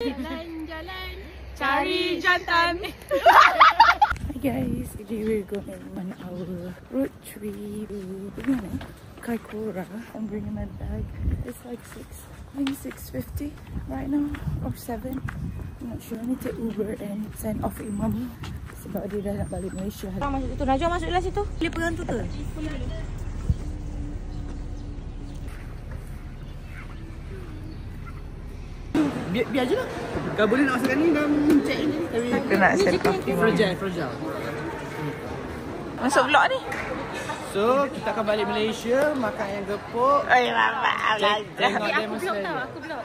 Jalan-jalan cari jantan. Hi guys, today we're going on our road trip to Kaikoura. I'm bringing my bag. It's like 6:50 right now or 7. I'm not sure. I need to Uber and send off Imam sebab dia dah nak balik Malaysia. Masuk situ. Najwa masuklah situ. Boleh pegang tu ke? Biar je lah. Kalau boleh nak masukkan ni dalam check in. Aku nak send off Imam. Fragile. Masuk vlog ni. So, kita akan balik Malaysia, makan yang gepuk. Tengok demonstration. Aku blok.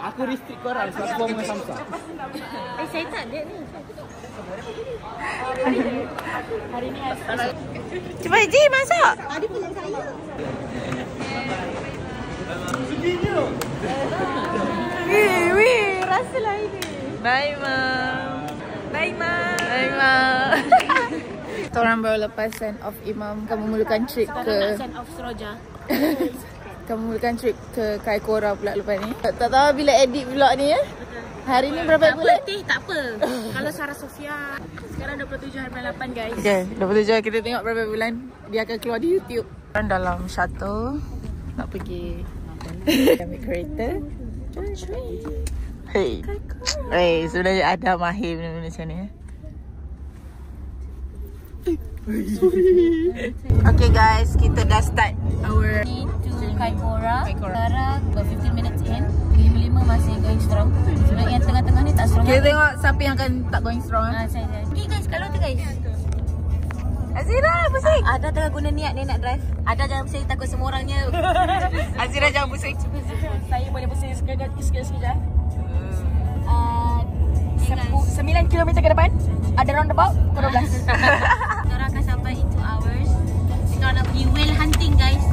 Aku restrict korang sebab aku dengan Samsung. Saya tak ada ni. Hari ni Cuba Ji masuk. Tadi punya saya. Wih, rasalah ini. Bye, Mam. Bye, Mam. Bye, Mam. Kita orang baru lepas send off Imam. Kamu mulakan trip ke... Send off Seroja. Kamu mulakan trip ke Kaikoura pula lepas ni. Tak tahu bila edit vlog ni ya. Hari ni berapa bulan? Tak apa. Kalau Sarah Sofia. Sekarang 27 hari bulan 8 guys. Okay, 27 kita tengok berapa bulan. Dia akan keluar di YouTube. Orang dalam shuttle. Nak pergi ambil kereta. Hey. Hey, sebenarnya ada mahir benda-benda macam ni. Okay guys, kita dah start our To Kaikoura. Sekarang 15 minutes in. 55 masih going strong. Sebab yang tengah-tengah ni tak strong. kita tengok siapa yang akan tak going strong. Saya. Okay guys, kalau tu guys. Azira, pusing. Ada tengah guna niat dia nak drive. Ada jangan pusing, takut semua orangnya. Azira jangan pusing. Saya boleh pusing sekejap. 9 km ke depan. Ada roundabout pukul 12. Kita akan sampai in 2 hours. Kita nak pergi whale hunting guys.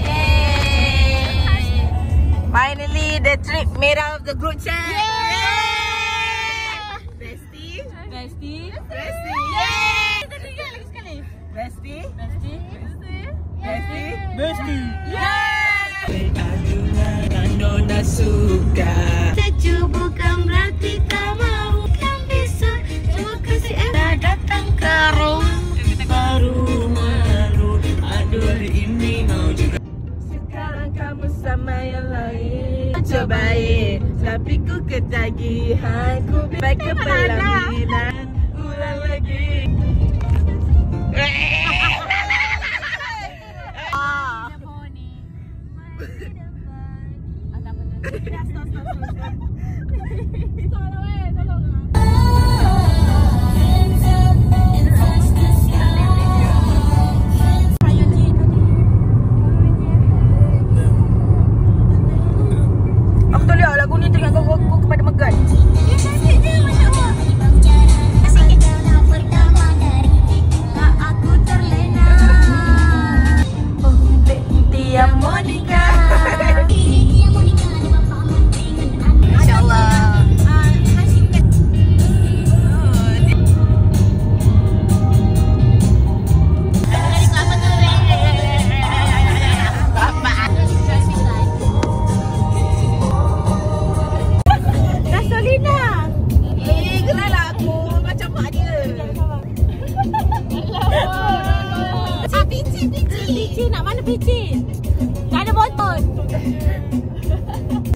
Yay! Finally, the trip made out of the group chat. Bestie. Bestie. Yay! Kita tinggal lagi sekali. Bestie. Sejuk bukan berarti tak mau. Kan bisa cuma kasih datang ke baru malu. Aduh hari ini mau juga. Sekarang kamu sama yang lain. Cobain, tapi ku ketagihan. Ku baik ke pelaminan. Ulang lagi. Aku tak lihat lagu ni teringat kau kepada Megan. Aku terlena. Dia Monica. InsyaAllah.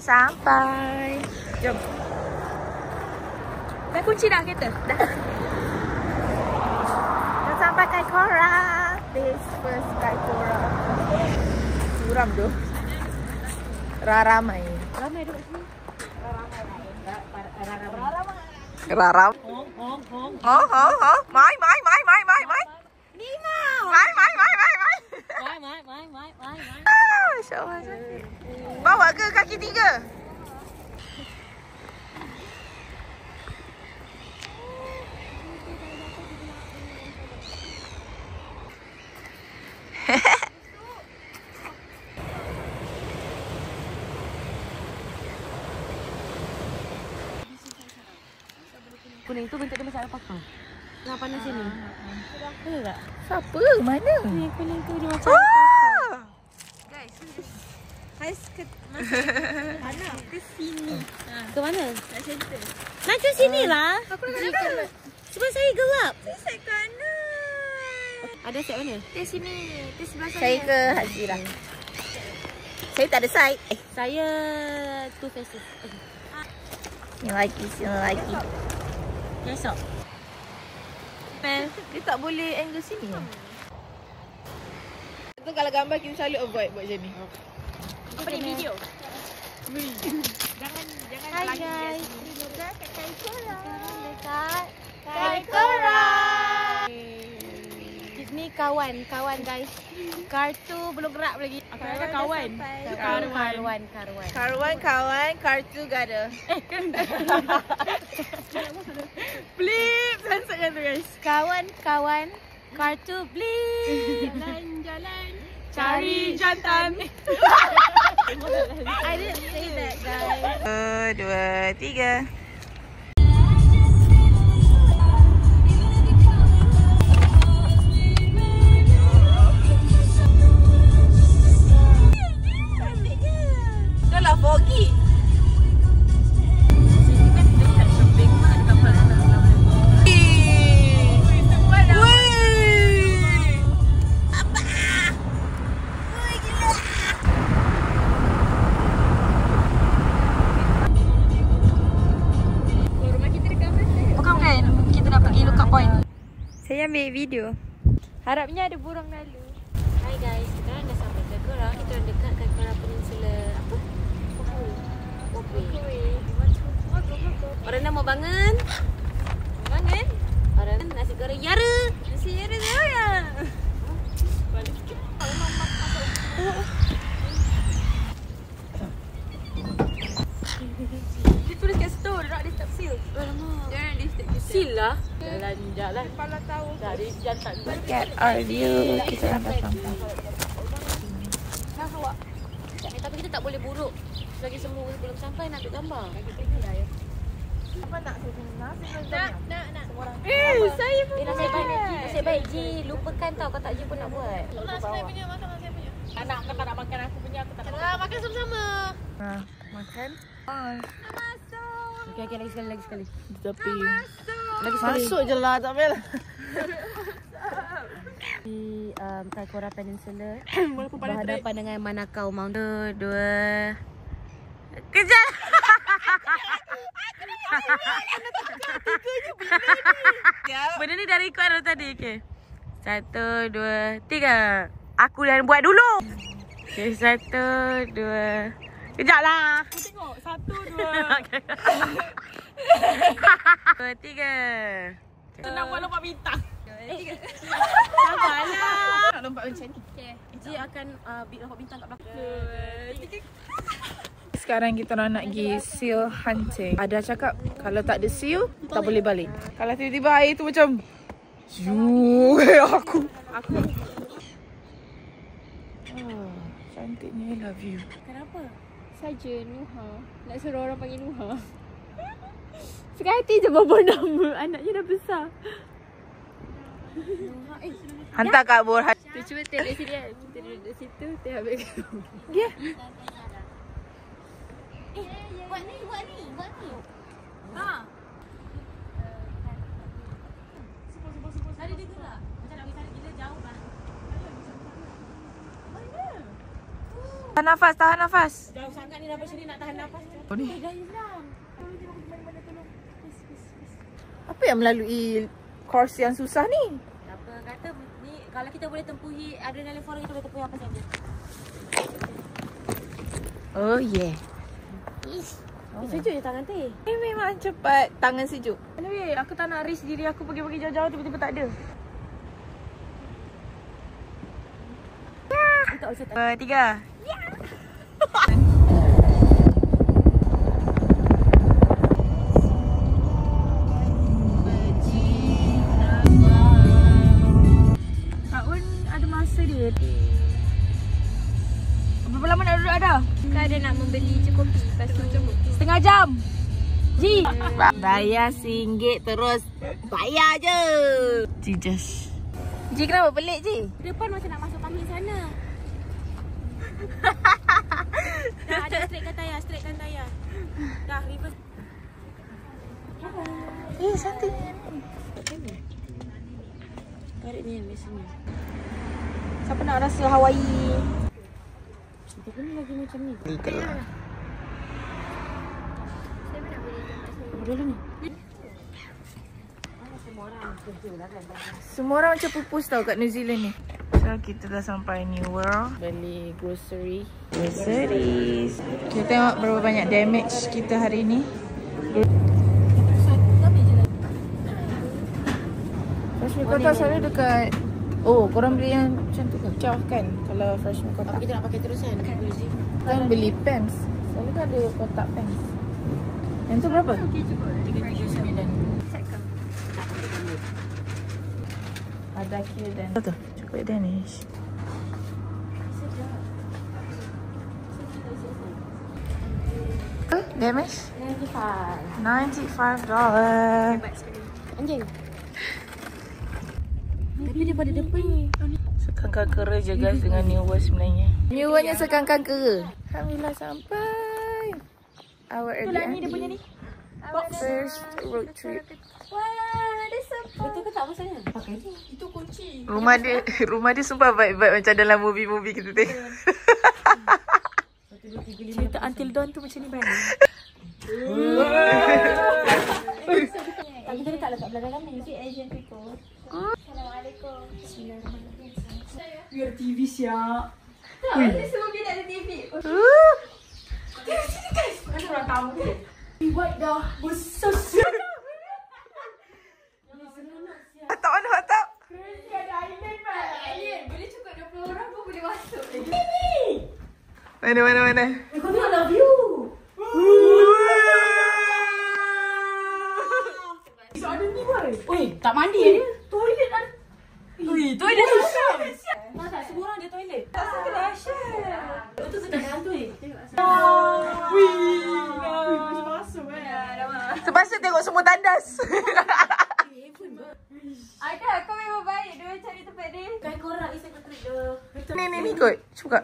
Sampai. Jom. Dah kunci dah kereta? Dah. Dah sampai Kaikoura. This first Kaikoura. Suram tu. Raramai. Ramai duduk sini. Raram. Hong. Mai. Ni mau. Mai. Mai. InsyaAllah. Bawa ke kaki 3? Kuning tu bentuk dia macam alpaka. Nak panas sini. Boleh tak? Siapa? Mana? Kuning tu dia macam alpaka. Guys. ke mana? Ke sini. Ke mana? Nak center. Nak ke sini lah. Aku nak mana? Sebab saya gelap. Saya set kanan. Ada set mana? Di sini. Di sebelah sana. Saya ke Hazira. Saya tak ada side. Saya two faces. Sini lagi. Besok. Dia tak boleh angle sini. Tu kalau gambar kita selalu avoid buat macam ni. Apa ni video? Jangan Hi lagi guys. dekat Kaikora. Dekat Kaikora. Ni kawan guys. Kartu belum gerak lagi. Akan ada kawan. Kawan, kartu gada. Blip sangat tu guys. Kawan, kartu blip. Jalan, cari jantan. I didn't say that guys. 1, 2, 3. Foggy. Sini kan dekat shopping mall ada kapal dalam. Apa? Woi gila. Rumah kita dekat mana? Bukan. Kita nak pergi lookout point. Saya ambil video. Harapnya ada burung lalu. Hai guys, sekarang dah sampai Kaikora. Kita dah dekat Kaikora Peninsula apa? Orang dah mau bangun. Orang nasi goreng Yara. Nasi Yara saya. Dia tulis kat situ, nak disturb seal. Jangan disturb kita. Seal lah. Jalan. Kepala tahu. Dari jantan. Look at our view. Kita dah sampai. Tapi kita tak boleh buruk. Selagi semua belum sampai nak ambil gambar. Apa nak nasi? Nak. Saya pun nasib baik Ji. Lupakan tau kau tak Ji pun nak buat. Masak saya punya. Anak kau tak nak makan aku punya, aku tak nak. Makan sama-sama. Makan. Masuk. Okey, lagi sekali. Tapi Lagi sekali. masuk je lah, tak payah. Di Kaikora Peninsula berhadapan dengan Manukau Mountain. 2 kejar. Benda ni dah record dah tadi. Okay. 1, 2, 3. Aku dah buat dulu. Okay, 1, 2. Kejap lah. Aku tengok. 1, 2. 2, 3. Senang buat lompat bintang. Sabarlah. Nak lompat macam ni. Okay. Ji akan lompat bintang kat belakang. 2, 3. Sekarang kita orang nak pergi seal hunting. Ada cakap kalau tak ada seal, tak boleh balik. Kalau tiba-tiba air tu macam aku. Cantiknya, I love you. Kenapa? Saja Nuha. Nak suruh orang panggil Nuha. Sekali je bawa nama. Anaknya dah besar. Nuha. Hantar kat Borhan. Cuba tengok sini kan. Kita duduk situ. Tengok ambil gambar. Ya. Buat ni. Ha. Tadi dia gerak. Macam nak pergi sana gila jauh kan. Mana? Tahan nafas. Jauh sangat ni daripada sini nak tahan nafas. Oh, ni. Dah hilang. Tolong tolong. Apa yang melalui course yang susah ni? Apa kata ni kalau kita boleh tempuhi adrenaline forest kita boleh tempuhi apa saja. Oh yeah. Sejuk je tangan teh. Memang cepat tangan sejuk. Anyway, aku tak nak risk diri aku pergi jauh-jauh tiba-tiba tak ada. Tak usah tak. 3. Kak Un ada masa dia. Berapa lama nak duduk ada? Kak ada nak membeli je kopi. Lepas tu setengah jam. Ji. Bayar RM1 terus bayar je. Jesus. Ji kenapa pelik Ji? Depan macam nak masuk panggung sana. Dah ada straightkan tayar. Dah reverse. Cantik. Tarik ni yang biasanya. Siapa nak rasa Hawaii? Kita pun lagi macam ni. Semua orang macam pupus tau kat New Zealand ni. So kita dah sampai New World. Beli groceries. Kita tengok berapa banyak damage kita hari ni. Fresh milk kotak selalu dekat. Oh, korang beli yang macam tu ke? Jauh kan kalau fresh milk kotak. Kita nak pakai terusan. Kan beli pants. Selalu kan ada kotak pants. Yang tu berapa? 39. Ada kira dan tu cukup Danish. Damage? $95. Anjing. Tapi dia pada depan ni. Sekangkang kera je guys dengan New World sebenarnya. New Worldnya sekangkang kera. Alhamdulillah sampai. Our Airbnb. Dia punya ni. First road trip. Wah, ada sempat. Betul ke tak masanya? Pakai ni. Itu kunci. Rumah dia sumpah vibe-vibe macam dalam movie-movie kita tengok. Cerita Until Dawn tu macam ni kan? Kita letak belakang kami. Mesti agent Rico. Assalamualaikum. Bismillahirrahmanirrahim. Biar TV siap. Tak, ada semua biar ada TV. TV sini guys. Ada orang tamu ni. Buat dah besar siap. Atap mana atap? Crazy ada island pak. Alien. Boleh cukup 20 orang pun boleh masuk. Mana? Kau tengok love you. So ada ni boy. Oi, tak mandi ni. Toilet ada. Ui, toilet susah. Tak semua orang ada toilet. Tak suka dahsyat. Betul sedap hantu ni. Tengok asal. Wih, masuk Terpaksa tengok semua tandas. Ada, kau memang baik. Dia cari tempat dia. Kan korang isi kutrik dia. Ni kot. Cuba.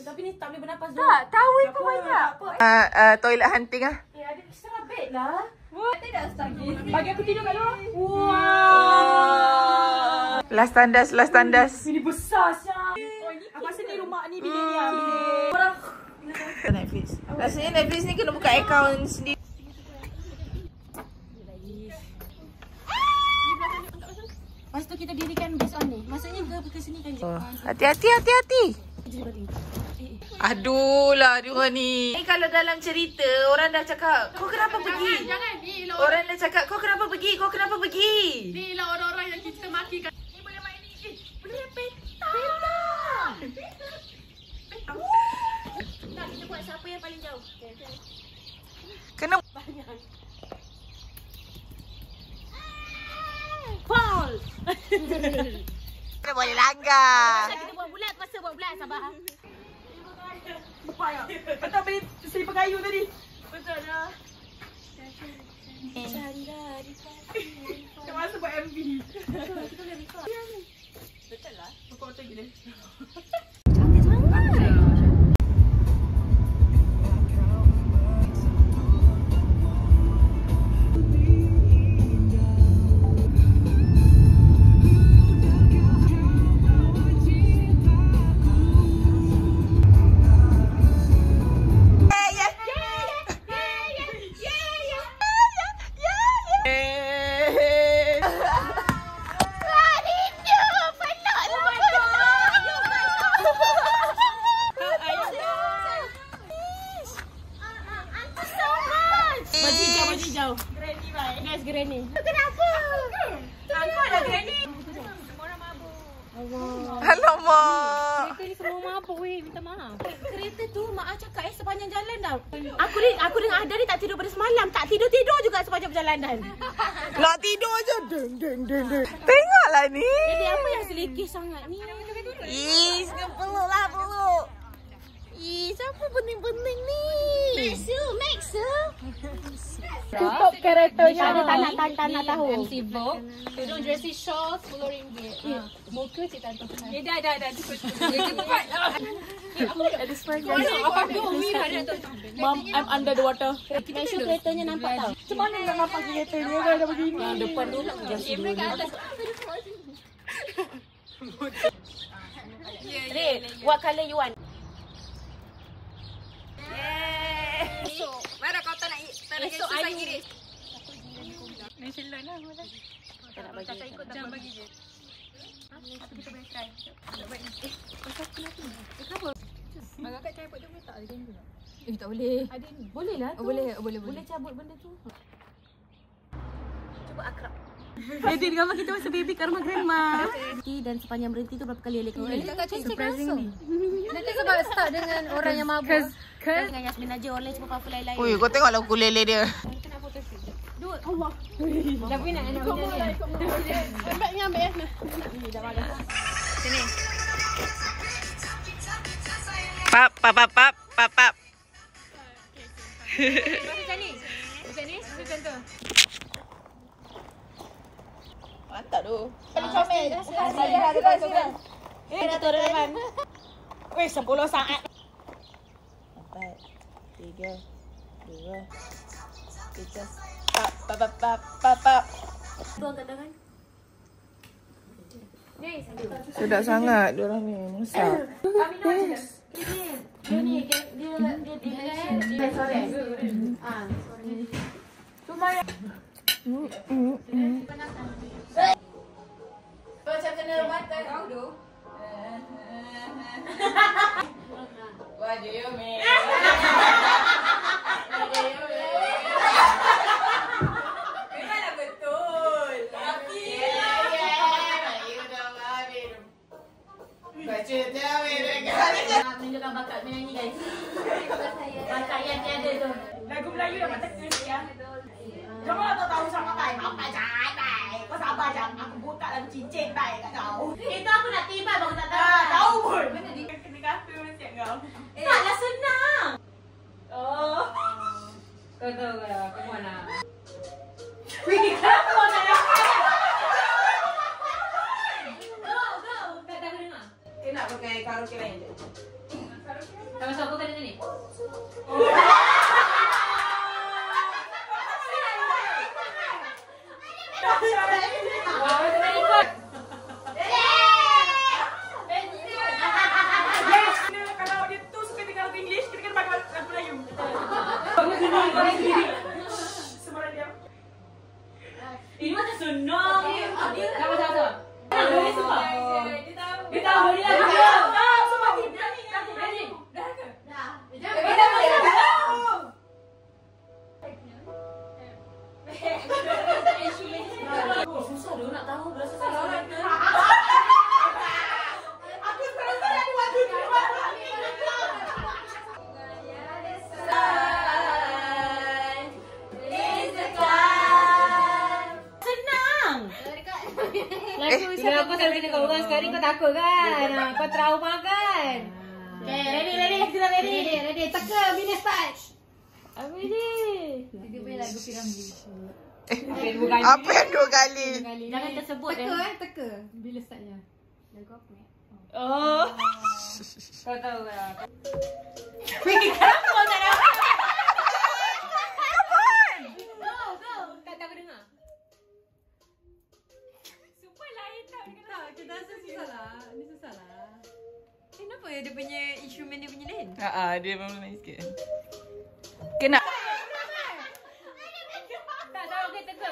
Tapi ni tak boleh bernafas. Tak, towel pun banyak. Toilet hunting ah. Ada setengah bed lah. Tidak sakit. Bagi aku tidur kat luar. Wow. Last tandas. Ini besar siap. Oh, ni aku rasa ni rumah ni bilik ni bilik. Orang Netflix. Rasanya Netflix ni kena buka account sendiri. Lepas tu kita dirikan based on ni. Maksudnya ke sini kan je. Hati-hati. Aduh lah dia orang ni. Ni kalau dalam cerita orang dah cakap kau kenapa pergi? Jangan ni lah. Orang dah cakap kau kenapa pergi? Ni lah orang-orang yang kita maki kan. Ni boleh main ni. Boleh main peta. Tak, kita buat siapa yang paling jauh. Kena Paul. Kita boleh langgar. Kita buat bulat, masa buat bulat sabar. Payah. Betul beli selipar kayu tadi. Betul dah. Kita masa buat MV. Betul lah. Kau betul gila. Cantik sangat. Jauh. Granny bye. Guys, Granny. Kenapa? Angkau dah Granny. Semua orang mabuk. Alamak. Kereta ni semua mabuk weh, minta maaf. Kereta tu mak cakap sepanjang jalan dah. Aku dengan Adari tak tidur pada semalam. Tak tidur-tidur juga sepanjang perjalanan. Nak tidur je. Deng. Tengoklah ni. Jadi apa yang selekeh sangat ni? Ih, peluk lah. Ih, siapa penting-penting ni? Max. Tutup karakternya. Tak nak tahu. MC Vogue. Tudung jersey shawl RM10. Muka Cik Tan Tuhan. Dah. Cepat. At this point, guys, Mom, I'm under the water. Make sure keretanya nampak tau. Macam mana nak nampak kereta dia kan ada begini? Yang depan tu nak jersey dulu. Ray, what colour you want? Mana kau tak nak Esok I iris? National lah. Tak nak bagi. Jangan bagi je. Kita boleh try. Agak-agak try pot dia boleh tak? Ada ni tak? Tak boleh. Ada ni. Boleh lah tu. Boleh cabut benda tu. Cuba akrab. Edit gambar kita masa baby kat rumah grandma. Dan sepanjang berhenti tu berapa kali Alek Surprisingly. Nanti sebab start dengan orang yang mabuk. dengan Yasmin aja. Orang lain cuma cover lain-lain. Ui, kau tengok lah ukulele dia. Tapi nak benda ni. Ambil ambil ya. Sini. Pap. Macam ni. Macam tu. Mantap tu. Comel. Kita tu depan. Weh, 10 saat. 4, 3, 2, 3. Pap. Tu angkat tangan. Sedap sangat diorang ni. Masak. Dia ni dia sorry. Macam kena mata kau tu. What do you mean? Memanglah betul. Tapi you dah habis. Baca dia Menunjukkan bakat menyanyi guys. Bakat yang tiada tu. Lagu Melayu dapat teka sikit ya. Kamu tak tahu sama tai, apa jai. Kau sabar jam, aku buka lagu cincin tai kat kau. Itu aku nak tiba baru tak tahu. Tahu pun. Kena kata mesti kau. Taklah senang. Oh. Kau tahu ke? Kau mana? Wih, kamu nak Go. Tak tahu dengar. Dia nak pakai karaoke lain je. Sama-sama kau kena ni. Kalau dia tu suka dengar lagu English, kita kena pakai lagu Melayu. Semua orang diam. Ini macam senang. Sama-sama. Boleh semua. Dia tahu dia lagu. Semua Dah ke? Susah dia nak tahu berasa salah. aku sekarang tak ada waktu di rumah. Senang. Lagu siapa selalu kita kau orang sekarang kau takut kan? Kau trauma kan? Okay, ready. Kita ready. Teka, bila start? Apa ni? Dia punya lagu Piramli. Apa yang 2 kali? Jangan tersebut Teka. Bila startnya? Lagu apa ni? Oh. Kau tahu kan? Kau tak dapat. Go. Tak tahu dengar. Super lain tau. Kita rasa susah lah. Ni susah lah. Kenapa dia punya instrumen dia punya lain? Dia memang lain sikit. Kena. Tak tahu ke teka.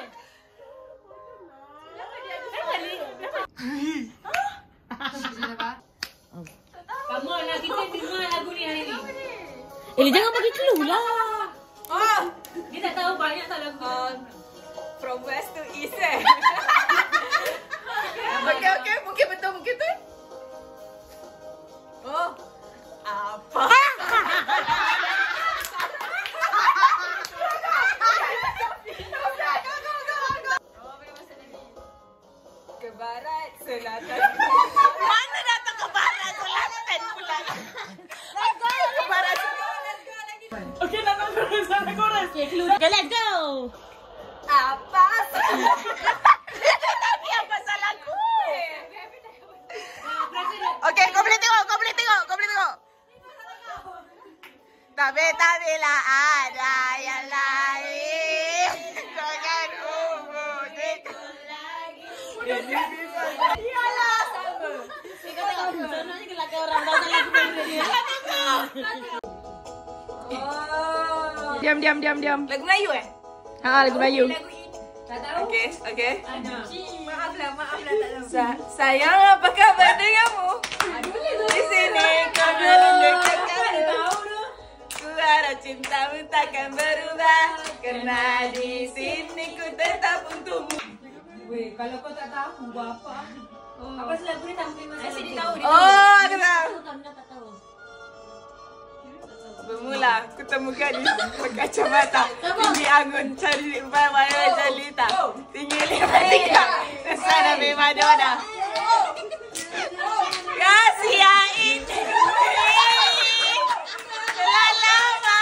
Kamu nak kita dengar lagu ni hari ni. Jangan bagi clue lah. Dia tak tahu banyak tak lagu. From west to east Okay, mungkin betul. Oh. Apa? Ke barat, selatan. Mana datang ke barat, selatan pula? Let's go! Ke barat, selatan. Okay, nak chorus. Okay, clue. Okay, let's go. Apa sih? Tapi apa salahku? Okey, kau boleh tengok. Tapi lah ada yang lain. Kau kan itu lagi. Iyalah sama. Kau tengok, sebenarnya kelaki orang dah lagu dia. Diam. Lagu Melayu Lagu Melayu. Tak tahu. Okey. Maaflah tak tahu. Sayang, apa khabar denganmu? Di sini kau menunjukkan suara cintamu takkan berubah, karena di sini ku tetap untukmu. Weh, kalau kau tak tahu buat apa? Apa sih lagu ni tampil masa Dia tahu. Oh, aku tahu. Kamila tak tahu. Bermula ku temukan di berkacamata, tinggi anggun cari upaya jelita, tinggi 53 kesana Madonna. Kasih yang ini telah lama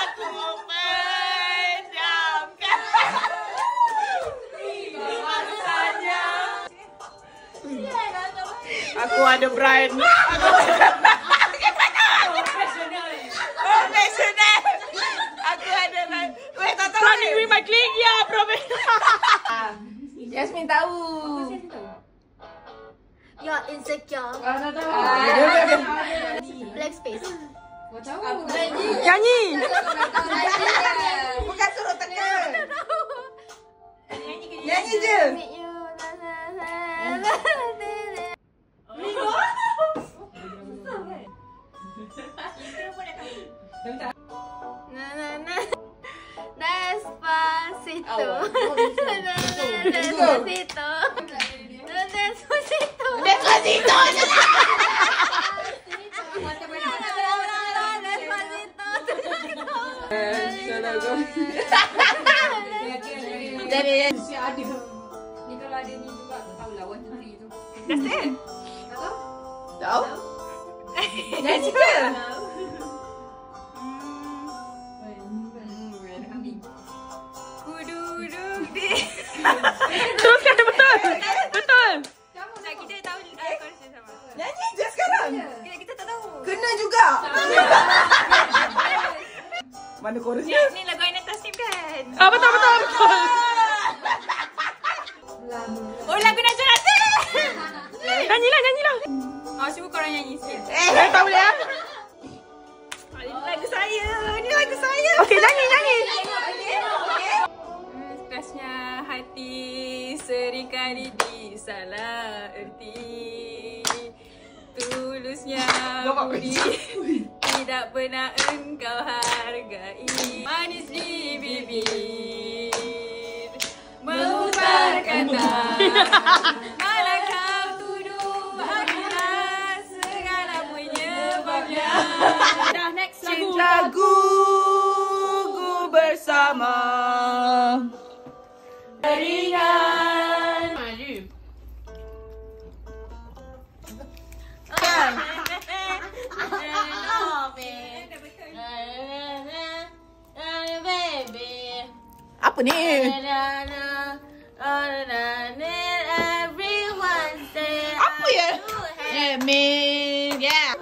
aku pendamkan. Rasanya aku ada brand. Profesional. Aku ada brand. Weh, tak tahu. Running with my clique, ya, profesional. Yasmin tahu. You're insecure. Tak tahu. Black space. Kau tahu. Nyanyi. Bukan suruh teka. Nyanyi je. Meet you. Despacito. Despacito. Jadi Si ada. Ni kalau ada ni juga kau tahu lah 1 2 3 tu. that's it. Tak tahu? Tahu? Nyanyi je. Ku duduk di. Teruskan, betul. Kita tahu chorus dia sama. Nyanyi je sekarang. Kita tak tahu. Kena juga. Mana chorusnya? Ni lagu Aina Tasnim kan? Betul. Oh, lagu Najwa Razak. Nyanyilah. Cuba korang nyanyi sikit. Tak boleh ah. Ini lagu saya. Okey, nyanyi. Kerasnya hati seringkali disalah erti, tulusnya budi tidak pernah engkau hargai, manis di bibir mengubah kata, malah kau tuduh akulah segala penyebabnya. Dah next Lagu bersama. Ringan. Apa ni? Apa ya? Yeah.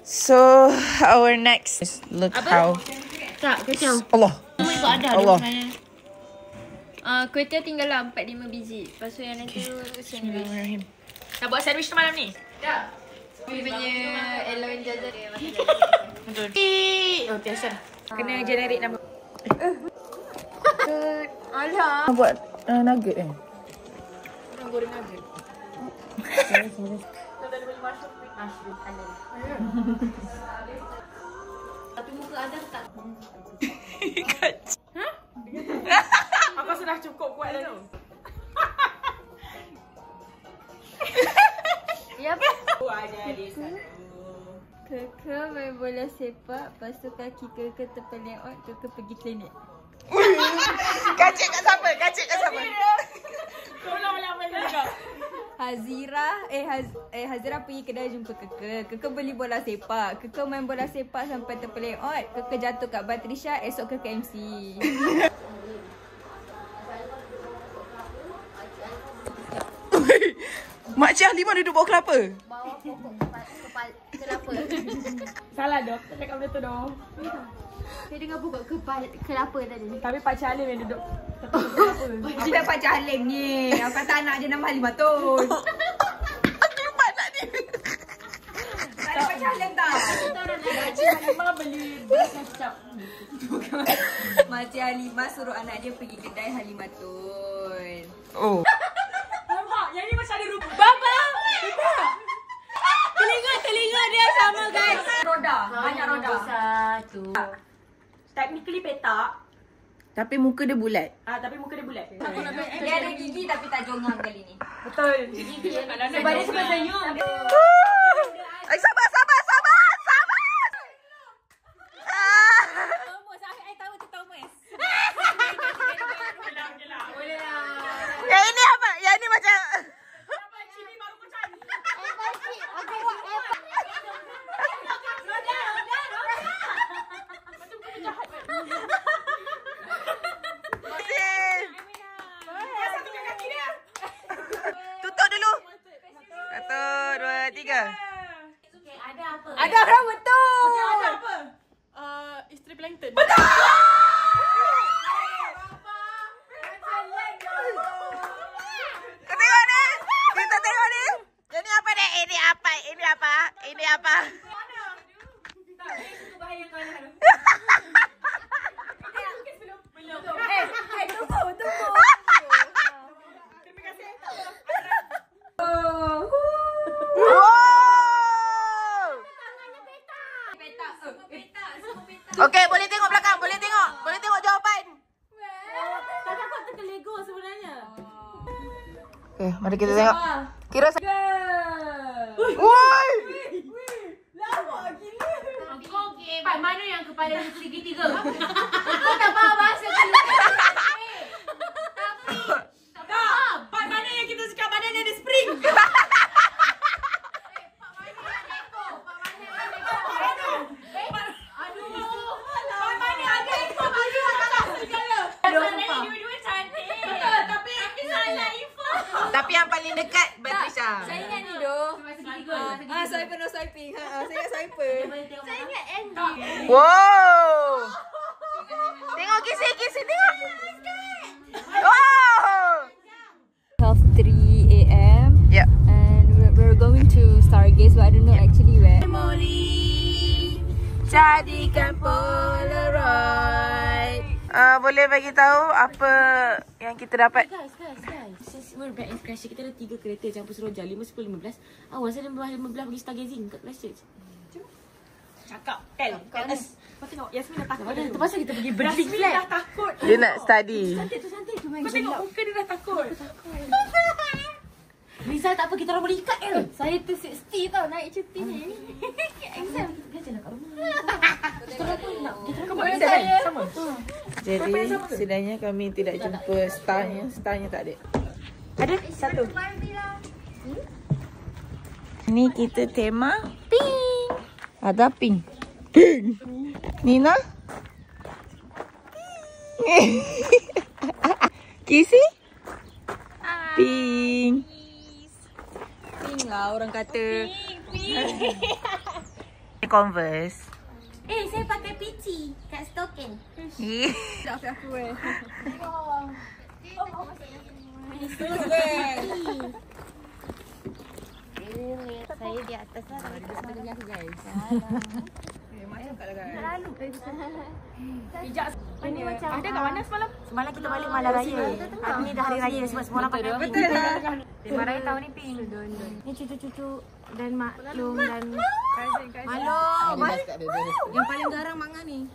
So our next look how Tak, kacau. Allah Kau ada Allah. sebenarnya. Kuih tiaw tinggal lah 4-5 biji. Lepas tu yang lain tu sandwich. Nak buat sandwich tu malam ni? Tak. Dia punya Aloe Jaza dia masih betul. Oh, biasa. Kena generate nama. Buat nugget Orang goreng nugget. Mushroom halal. Tapi muka ada tak? Aku sudah cukup kuat dah tu. Ya. Ada di satu. Keke main bola sepak, lepas tu kaki keke terpeleot, keke pergi klinik. Kacik kat siapa? Kacik kat siapa? Kau ulang-ulang juga. Hazira pergi kedai jumpa Keke. Keke beli bola sepak. Keke main bola sepak sampai terpeleot. Keke jatuh kat Batrisha, esok Keke MC. Makcik Halimah duduk bawah kelapa? Bawah pokok kelapa. Salah dong. Tak cakap benda tu dong. Saya dengar pokok kelapa tadi. Tapi Pakcik Halim yang duduk tepi kelapa. Apa Pakcik Halim ni? Aku kata anak dia nama Halimah Tun. Akibat nak ni. Tak ada Pakcik Halim tak? Pakcik Halimah beli beras kecap. Makcik Halimah suruh anak dia pergi kedai Halimah Tun. Oh. Nampak? Yang ni macam ada rupa. Baba! Telinga dia sama guys. Roda. Banyak roda. Satu. Technically petak. Tapi muka dia bulat. Tapi muka dia bulat. Dia ada gigi tapi tak jongang kali ni. Betul. Sebab dia sebab senyum. Sabar. Thomas, I tahu tu Thomas. Boleh lah. Yang ini apa? Yang ini macam... Tutup dulu. 1, 2, 3. Ada orang betul. Ada apa? Isteri plankton. Kau tengok ni. Kita tengok ni. Ini apa ni? Ini apa? Ini apa? Ini apa? Okey, boleh tengok belakang. Boleh tengok jawapan. Tak takut terkelego sebenarnya. Okey, mari kita tengok. Kira Woi! Lawak gila. Kau game. Mana yang kepala dia segitiga? Kau tak faham bahasa kalau. Tak faham. Part mana yang kita cakap badan ada spring? Tapi yang paling dekat Batrisha. Saya ingat ni doh. Swiper no swiping. Saya ingat swiper. Saya ingat Andy. Wow. Tengok kisi tengok. Wow. 12:03 AM. Yeah. And we're going to Stargaze, but I don't know actually where. Memori jadikan Polaroid. Boleh bagi tahu apa yang kita dapat? Guys. We're back in Christchurch. Kita ada 3 kereta campur Seroja 5:10-15. Awas ada 15 pergi stargazing kat Christchurch. Cakap Tel. Kau tengok Yasmin dah takut. Terpaksa kita pergi berding flat. Yasmin dah takut. Dia nak study. Cantik tu. Kau tengok muka dia dah takut. Rizal tak apa, kita orang boleh ikat ke? Saya tu 60 tau naik cuti ni. Exam. Dia je nak kat rumah. Kita orang buat exam kan? Sama. Jadi sebenarnya kami tidak jumpa starnya. Starnya tak ada. Ada satu. Ni kita tema pink. Ada pink. Pink. Nina? Kisi? Pink. Pink lah orang kata. Converse. Saya pakai PC kat Stoken. Tak aku eh. Saya di atas lah. Macam kat guys. Ini macam Ada kat mana semalam? semalam kita balik malam raya. Hari ni dah hari raya sebab semua orang pakai pink. Malam raya tahun ni pink. Ni cucu-cucu dan maklum dan Malum. Yang paling garang Mak Ngah ni.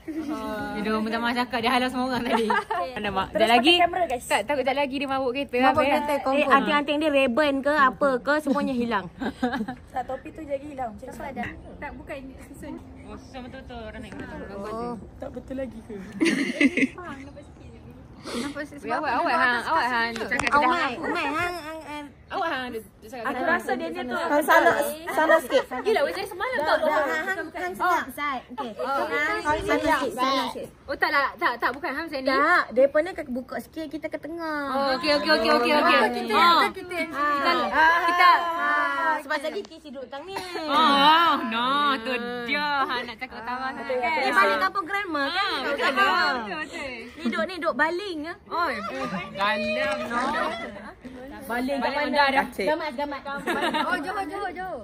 Dia minta maaf cakap dia halau semua orang tadi. Mana mak? Dah lagi. Tak takut tak lagi dia mabuk kereta. Mabuk kereta confirm. Anting-anting dia ribbon ke apa ke semuanya hilang. Tak, topi tu jadi hilang. Macam mana? Tak, bukan susun. Oh, susah betul-betul orang naik kereta. Oh. Tak betul lagi ke? Awak hang cakap awak hang cakap. Aku rasa dia ni tu. Sana sikit. Gila weh dari semalam tak. Hang side. Okey. Sana sikit. Oh tak bukan hang saya ni. Tak, depa ni buka sikit kita ke tengah. Oh okey. Kita sebab tadi Kisi duduk tang ni. Oh, no, tu dia hang nak cakap tawa kan. Ni balik kampung grandma kan? Betul. Ni duduk baling ah. Oi, dalam no. Baling Balik anda dah. Gamat. Oh, jauh.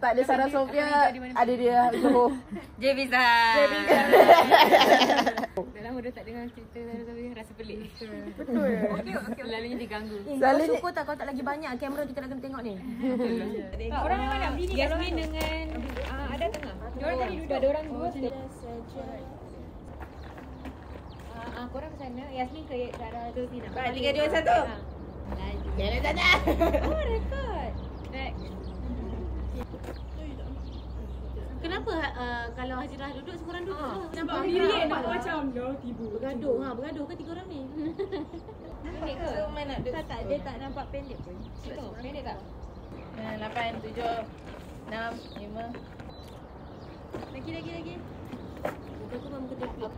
Tak ada Sarah Sofia, ada dia Johor. Jevisa. Dah lama dah tak dengar cerita tapi rasa pelik. Betul. Okey. Lalunya diganggu. Selalu syukur tak kau tak lagi banyak kamera kita nak kena tengok ni. Orang mana? Yasmin dengan ada tengah. Diorang tadi duduk. Ada orang dua. Korang ke sana. Yasmin ke arah tu sini. Baik, 3, 2, 1. Jalan sana. Oh, rekod. Next. Kenapa kalau Hajirah duduk semua orang duduk? Nampak diri nampak macam tiba. Bergaduh ke 3 orang ni? Pendek ke? So mana duduk? Tak, dia tak nampak pendek pun. Situ. Pendek tak? 8, 7, 6, 5. Lagi. Bukan tu kamu kena flip.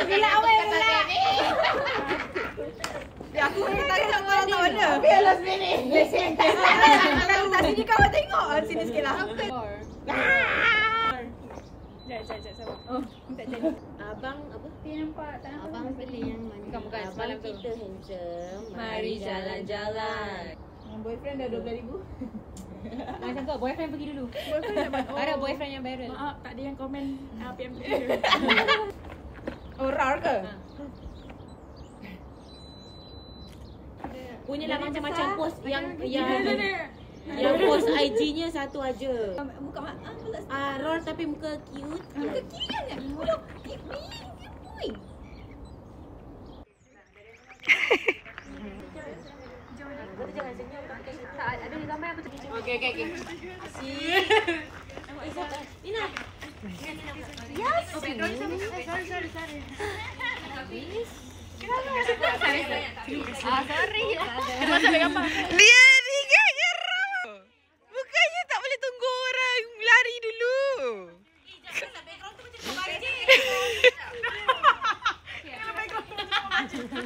Bila awal pula. Ya aku tak tengok orang tak mana. Biar last minute. Lesen. Tak sini kau tengok. Sini sikitlah. Jap sabar. Oh, tak jadi. Abang apa? Dia nampak tak nampak. Abang pilih yang mana? Bukan semalam tu. Kita handsome. Mari jalan-jalan. Boyfriend dah 12,000. Macam kau boyfriend pergi dulu. Ada boyfriend yang viral. Maaf, tak ada yang komen PM tu. Oh, rar ke? Punyalah macam-macam post yang post IG-nya satu aja. Muka mak. Roll tapi muka cute. Muka cute kan? Muka cute. Kau tu jangan senyum. Tak ada di gambar aku tu. Okey. Asyik. Nina. Yes. Sorry. Sorry. Dia kan nyerah. Bukannya tak boleh tunggu orang lari dulu. Janganlah background tu macam gambar je. Kalau background.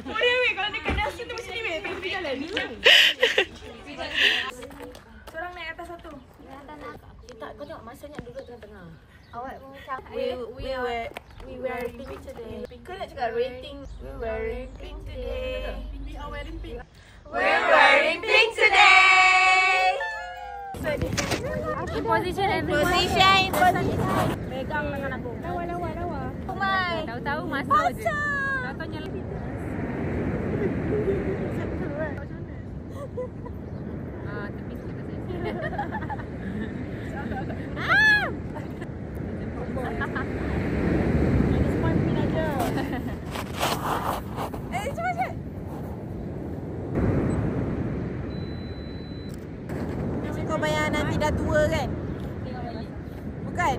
Oh dia weh, kalau dekat nasi tu macam ni weh, pergi jalan. Seorang naik atas satu. Kau tengok masanya duduk tengah-tengah. Awak macam We wearing pink today. Kau nak cakap rating. We wearing pink today. We are wearing pink. We're wearing pink today. position Position. Pegang tangan aku. Lawa. Tahu-tahu masuk je. Tahu-tahu lebih. Tepi sikit pasal. Kau bayang nanti dah tua kan? Bukan?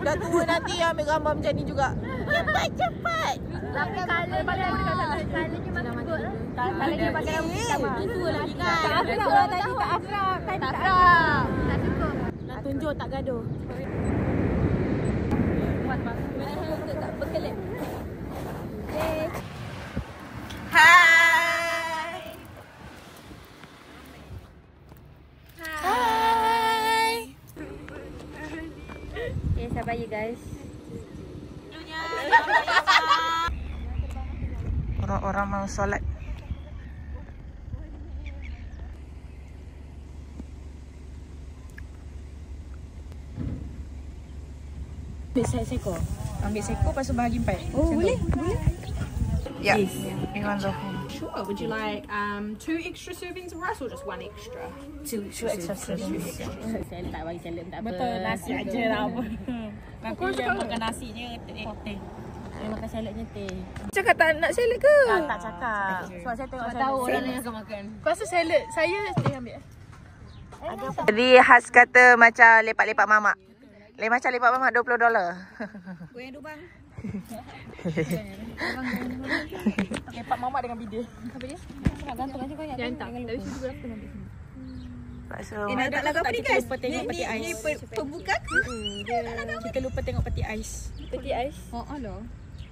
Dah tua nanti ambil gambar macam ni juga. Cepat. Tapi colour dia macam good. Colour dia pakai sama. Tua lagi kan. Tak akrab tadi, tak akrab. Tak akrab. Tak cukup. Nak tunjuk tak gaduh. Tak berkelip. Hai. Hai. Okay, sabar ya guys. Kalau orang mau solat. Ambil seko lepas tu bahagi 4. Oh, boleh. Yeah. We want the whole. Sure. Would you like 2 extra servings of rice or just 1 extra? 2 extra servings. Salad tak bagi salad tak apa. Betul, nasi aje lah apa. Nanti yang makan nasinya teh. Dia makan saladnya teh. Cakap tak nak salad ke? Tak cakap. Sebab saya tengok tahu orang lain akan makan. Kau rasa salad saya teh ambil. Jadi Has kata macam lepak-lepak mamak. Macam lepak mamak $20. Goyang dulu bang. Lepak mamak dengan bidil. Apa dia? Nak gantung aja kau yang Jangan tak. Tapi susu berapa nanti? So, Nak tak lagu apa ni guys? Lupa tengok peti ais. Ni pembuka ke? Kita lupa tengok peti ais. Peti ais. Oh, alah.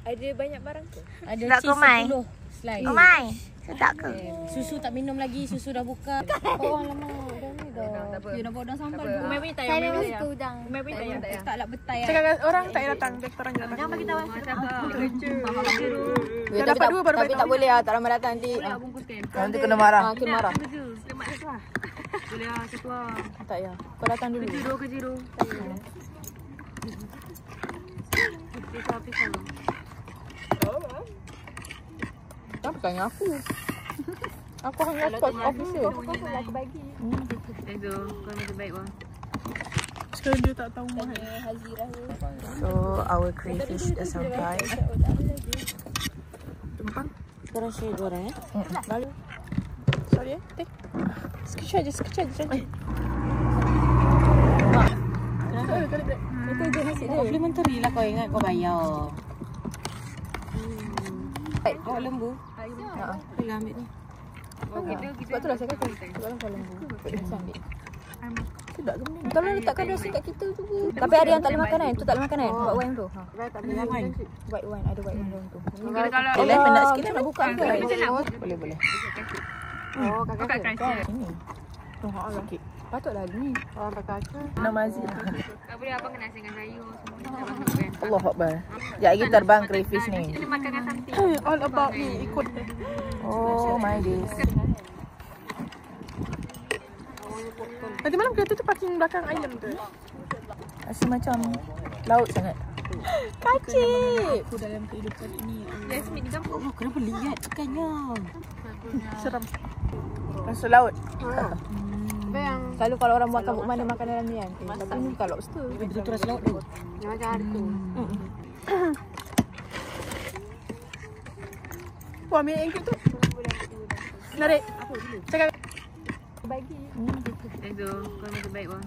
Ada banyak barang ke? Ada nak cheese komai? 10 slice. Komai, sedap ke? Susu tak minum lagi, susu dah buka. Oh, alamak. Dah ni dah. Dia nak bawa udang sambal. Umai punya tak Saya Umai memang punya suka udang. Umai punya tak Tak lah betai. Cakap orang tak payah datang. Dia orang datang. Jangan bagi tahu. Dah dapat 2 baru Tapi tak boleh lah, tak ramai datang nanti. Nanti kena marah. Kena marah. Boleh lah, satu lah. Tak ya. Kau datang dulu. Ke zero. Pisau. Kenapa tanya aku? Aku hanya spot officer. Aku bagi. Itu, kau macam baik bang. Sekarang dia tak tahu mahal. So our crayfish dah sampai. Tumpang. Sekarang share 2 orang ya. Lalu. Sorry teh. Sekejap je cantik. Itu je nasi dia. Complimentary lah kau ingat kau bayar. Baik, awak lembu. Boleh ambil ni. Sebab tu lah saya kata. Sebab kau lembu. Bisa ambil. Tidak ke benda? Tolong letakkan nasi kat kita tu. Tapi ada yang tak boleh makan kan? Tu tak boleh makan kan? White wine tu. Tak boleh wine. White wine, ada white wine dalam tu. Kalau Boleh penat sikit Kita nak buka ke? Boleh. Oh, kakak crunchy. Ini. Tuhan sakit. Patutlah ni. Orang kakak. Nama Aziz. Tak boleh abang kena nasi dengan sayur semua. Allah Akbar. Sekejap lagi terbang crayfish ni. Kita makan dengan something. All about me. Ikut dia. Oh my days. Nanti malam kereta tu parking belakang island tu. Rasa macam laut sangat. Kacik. Aku dalam kehidupan ini. Jasmine ni kampung. Oh, kenapa lihat ikannya? Seram. Rasa laut. Selalu kalau orang makan mana makan dalam ni kan. Tapi ni bukan lobster. Betul-betul rasa laut tu. Macam hartu. Wah, ambil yang tu. Narik. Cakap. Itu, kau macam baik bang.